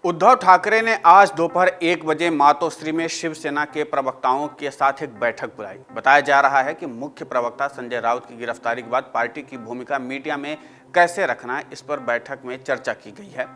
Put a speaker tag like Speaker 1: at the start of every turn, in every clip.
Speaker 1: उद्धव ठाकरे ने आज दोपहर 1 बजे मातोश्री में शिवसेना के प्रवक्ताओं के साथ एक बैठक बुलाई। बताया जा रहा है कि मुख्य प्रवक्ता संजय राउत की गिरफ्तारी के बाद पार्टी की भूमिका मीडिया में कैसे रखना है, इस पर बैठक में चर्चा की गई है।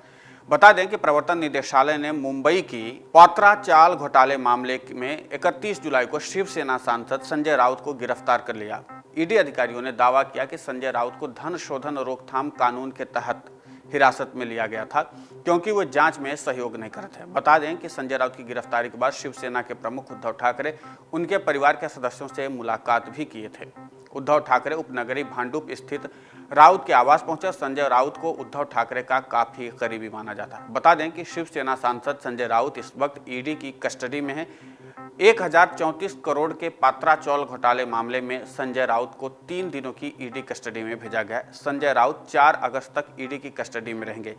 Speaker 1: बता दें कि प्रवर्तन निदेशालय ने मुंबई की पात्रा चाल घोटाले मामले में 31 जुलाई को शिवसेना सांसद संजय राउत को गिरफ्तार कर लिया। ईडी अधिकारियों ने दावा किया कि संजय राउत को धन शोधन रोकथाम कानून के तहत हिरासत में लिया गया था, क्योंकि वो जांच में सहयोग नहीं करते हैं। बता दें कि संजय राउत की गिरफ्तारी के बाद शिवसेना के प्रमुख उद्धव ठाकरे उनके परिवार के सदस्यों से मुलाकात भी किए थे। उद्धव ठाकरे उपनगरी भांडुप स्थित राउत के आवास पहुंचे। संजय राउत को उद्धव ठाकरे का काफी करीबी माना जाता है। बता दें कि शिवसेना सांसद संजय राउत इस वक्त ईडी की कस्टडी में है। 1034 करोड़ के पात्रा चौल घोटाले मामले में संजय राउत को 3 दिनों की ईडी कस्टडी में भेजा गया। संजय राउत 4 अगस्त तक ईडी की कस्टडी में रहेंगे।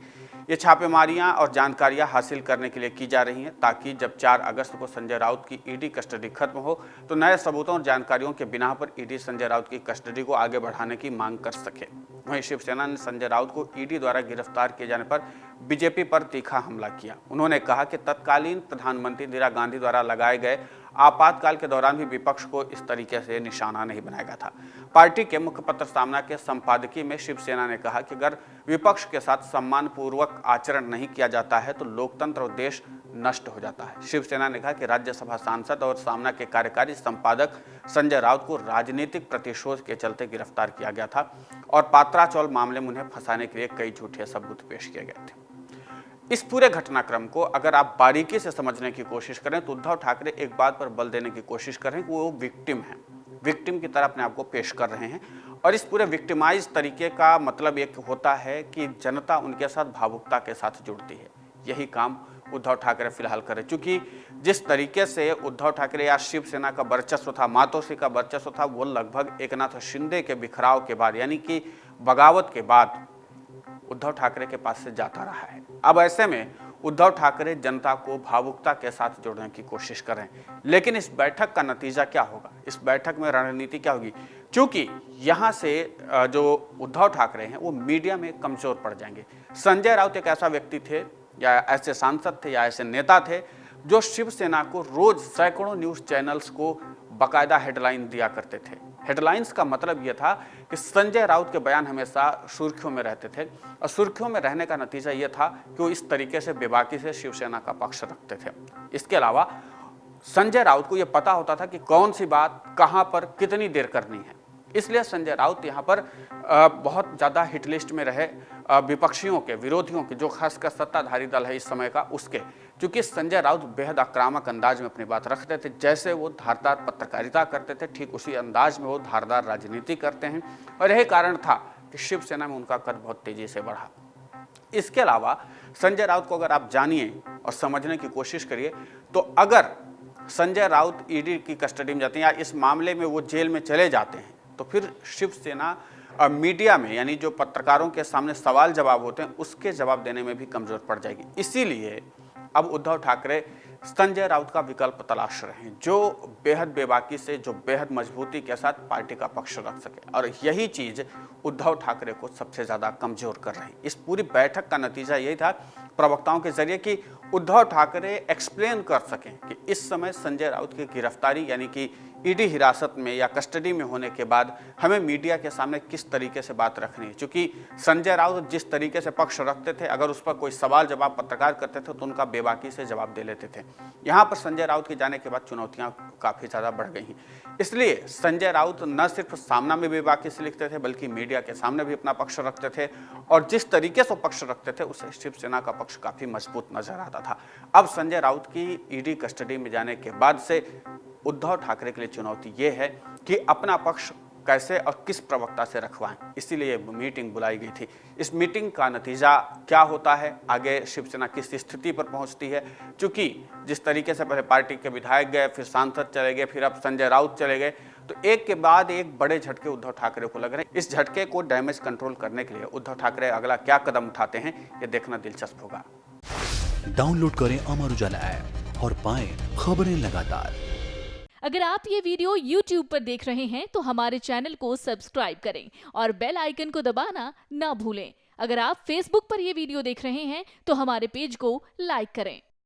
Speaker 1: ये छापेमारियां और जानकारियां हासिल करने के लिए की जा रही हैं, ताकि जब 4 अगस्त को संजय राउत की ईडी कस्टडी खत्म हो तो नए सबूतों और जानकारियों के बिना पर ईडी संजय राउत की कस्टडी को आगे बढ़ाने की मांग कर सके। वहीं शिवसेना ने संजय राउत को ईडी द्वारा गिरफ्तार किए जाने पर बीजेपी पर तीखा हमला किया। उन्होंने कहा कि तत्कालीन प्रधानमंत्री इंदिरा गांधी द्वारा लगाए गए आपातकाल के दौरान भी विपक्ष को इस तरीके से निशाना नहीं बनाया गया था। पार्टी के मुखपत्र सामना के संपादकीय में शिवसेना ने कहा कि अगर विपक्ष के साथ सम्मानपूर्वक आचरण नहीं किया जाता है तो लोकतंत्र और देश नष्ट हो जाता है। शिवसेना ने कहा कि राज्यसभा सांसद और सामना के कार्यकारी संपादक संजय राउत को राजनीतिक प्रतिशोध के चलते गिरफ्तार किया गया था और पात्रा चौल मामले में उन्हें फंसाने के लिए कई झूठे सबूत पेश किए गए थे। इस पूरे घटनाक्रम को अगर आप बारीकी से समझने की कोशिश करें तो उद्धव ठाकरे एक बात पर बल देने की कोशिश कर रहे हैं कि वो विक्टिम हैं, विक्टिम की तरह अपने आप को पेश कर रहे हैं। और इस पूरे विक्टिमाइज तरीके का मतलब एक होता है कि जनता उनके साथ भावुकता के साथ जुड़ती है। यही काम उद्धव ठाकरे फिलहाल कर रहे, चूंकि जिस तरीके से उद्धव ठाकरे या शिवसेना का वर्चस्व था, मातोश्री का वर्चस्व था, वो लगभग एकनाथ शिंदे के बिखराव के बाद यानी कि बगावत के बाद उद्धव ठाकरे के पास से जाता रहा है। अब ऐसे में उद्धव ठाकरे जनता को भावुकता के साथ जोड़ने की कोशिश कर रहे हैं। लेकिन इस बैठक का नतीजा क्या होगा, इस बैठक में रणनीति क्या होगी? क्योंकि यहाँ से जो उद्धव ठाकरे हैं वो मीडिया में कमजोर पड़ जाएंगे। संजय राउत एक ऐसा व्यक्ति थे या ऐसे सांसद थे या ऐसे नेता थे जो शिवसेना को रोज सैकड़ों न्यूज चैनल्स को बाकायदा हेडलाइन दिया करते थे। हेडलाइंस का मतलब यह था कि संजय राउत के बयान हमेशा सुर्खियों में रहते थे और सुर्खियों में रहने का नतीजा यह था कि वो इस तरीके से बेबाकी से शिवसेना का पक्ष रखते थे। इसके अलावा संजय राउत को यह पता होता था कि कौन सी बात कहां पर कितनी देर करनी है, इसलिए संजय राउत यहाँ पर बहुत ज़्यादा हिट लिस्ट में रहे विपक्षियों के, विरोधियों के, जो खासकर सत्ताधारी दल है इस समय का, उसके। क्योंकि संजय राउत बेहद आक्रामक अंदाज में अपनी बात रखते थे। जैसे वो धारदार पत्रकारिता करते थे, ठीक उसी अंदाज में वो धारदार राजनीति करते हैं और यही कारण था कि शिवसेना में उनका कद बहुत तेजी से बढ़ा। इसके अलावा संजय राउत को अगर आप जानिए और समझने की कोशिश करिए तो अगर संजय राउत ईडी की कस्टडी में जाते हैं या इस मामले में वो जेल में चले जाते हैं तो फिर शिवसेना मीडिया में यानी जो पत्रकारों के सामने सवाल जवाब होते हैं उसके जवाब देने में भी कमजोर पड़ जाएगी। इसीलिए अब उद्धव ठाकरे संजय राउत का विकल्प तलाश रहे हैं जो बेहद बेबाकी से, जो बेहद मजबूती के साथ पार्टी का पक्ष रख सके और यही चीज उद्धव ठाकरे को सबसे ज्यादा कमजोर कर रही है। इस पूरी बैठक का नतीजा यही था प्रवक्ताओं के जरिए कि उद्धव ठाकरे एक्सप्लेन कर सकें कि इस समय संजय राउत की गिरफ्तारी यानी कि ईडी हिरासत में या कस्टडी में होने के बाद हमें मीडिया के सामने किस तरीके से बात रखनी है। क्योंकि संजय राउत जिस तरीके से पक्ष रखते थे, अगर उस पर कोई सवाल जवाब पत्रकार करते थे तो उनका बेबाकी से जवाब दे लेते थे। यहाँ पर संजय राउत के जाने के बाद चुनौतियाँ काफ़ी ज़्यादा बढ़ गई हैं। इसलिए संजय राउत न सिर्फ सामना में बेबाकी से लिखते थे बल्कि मीडिया के सामने भी अपना पक्ष रखते थे और जिस तरीके से पक्ष रखते थे उससे शिवसेना का पक्ष काफ़ी मजबूत नजर आता था। अब संजय राउत की ईडी कस्टडी में जाने के बाद से उद्धव ठाकरे के लिए चुनौती ये है कि अपना पक्ष कैसे और किस प्रवक्ता से रखवाएं। इसीलिए मीटिंग बुलाई गई थी। इस मीटिंग का नतीजा क्या होता है, आगे शिवसेना किस स्थिति पर पहुंचती है, क्योंकि जिस तरीके से पहले पार्टी के विधायक गए, फिर सांसद चले गए, फिर अब संजय राउत चले गए, तो एक के बाद एक बड़े झटके उद्धव ठाकरे को लग रहे हैं। इस झटके को डैमेज कंट्रोल करने के लिए उद्धव ठाकरे अगला क्या कदम उठाते हैं, ये देखना दिलचस्प होगा।
Speaker 2: डाउनलोड करें अमर उजाला ऐप और पाएं खबरें लगातार।
Speaker 3: अगर आप ये वीडियो YouTube पर देख रहे हैं तो हमारे चैनल को सब्सक्राइब करें और बेल आइकन को दबाना ना भूलें। अगर आप Facebook पर ये वीडियो देख रहे हैं तो हमारे पेज को लाइक करें।